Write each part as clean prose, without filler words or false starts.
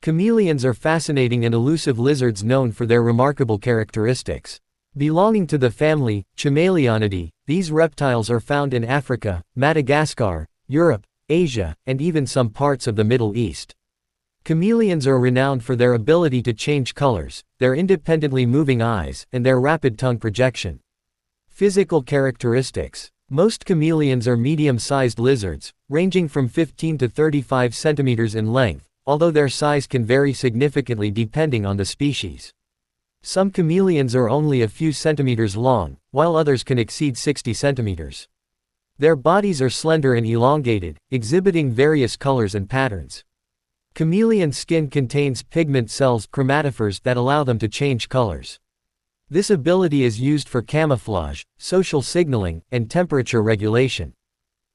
Chameleons are fascinating and elusive lizards known for their remarkable characteristics. Belonging to the family Chameleonidae, these reptiles are found in Africa, Madagascar, Europe, Asia, and even some parts of the Middle East. Chameleons are renowned for their ability to change colors, their independently moving eyes, and their rapid tongue projection. Physical characteristics. Most chameleons are medium-sized lizards, ranging from 15 to 35 centimeters in length, although their size can vary significantly depending on the species. Some chameleons are only a few centimeters long, while others can exceed 60 centimeters. Their bodies are slender and elongated, exhibiting various colors and patterns. Chameleon skin contains pigment cells, chromatophores, that allow them to change colors. This ability is used for camouflage, social signaling, and temperature regulation.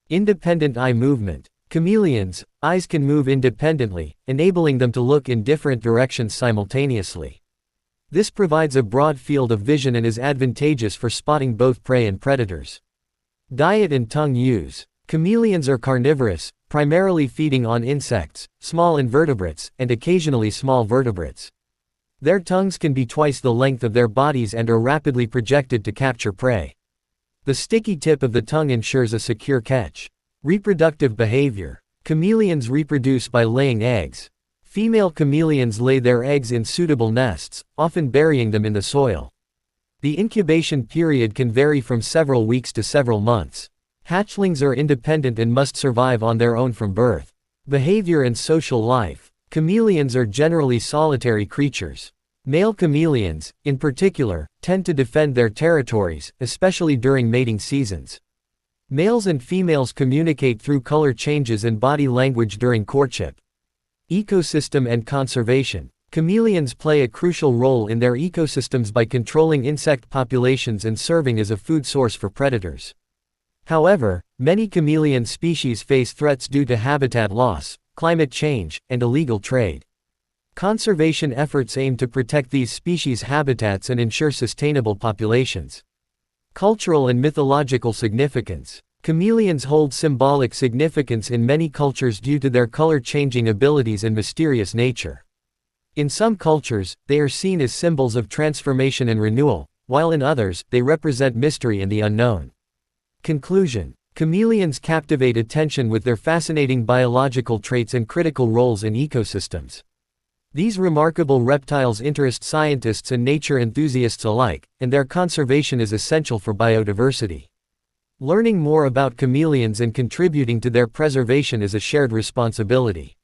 Independent eye movement. Chameleons' eyes can move independently, enabling them to look in different directions simultaneously. This provides a broad field of vision and is advantageous for spotting both prey and predators. Diet and tongue use. Chameleons are carnivorous, primarily feeding on insects, small invertebrates, and occasionally small vertebrates. Their tongues can be twice the length of their bodies and are rapidly projected to capture prey. The sticky tip of the tongue ensures a secure catch. Reproductive behavior. Chameleons reproduce by laying eggs. Female chameleons lay their eggs in suitable nests, often burying them in the soil. The incubation period can vary from several weeks to several months. Hatchlings are independent and must survive on their own from birth. Behavior and social life. Chameleons are generally solitary creatures. Male chameleons, in particular, tend to defend their territories, especially during mating seasons. Males and females communicate through color changes and body language during courtship. Ecosystem and conservation. Chameleons play a crucial role in their ecosystems by controlling insect populations and serving as a food source for predators. However, many chameleon species face threats due to habitat loss, climate change, and illegal trade. Conservation efforts aim to protect these species' habitats and ensure sustainable populations. Cultural and mythological significance. Chameleons hold symbolic significance in many cultures due to their color-changing abilities and mysterious nature. In some cultures, they are seen as symbols of transformation and renewal, while in others, they represent mystery and the unknown. Conclusion. Chameleons captivate attention with their fascinating biological traits and critical roles in ecosystems. These remarkable reptiles interest scientists and nature enthusiasts alike, and their conservation is essential for biodiversity. Learning more about chameleons and contributing to their preservation is a shared responsibility.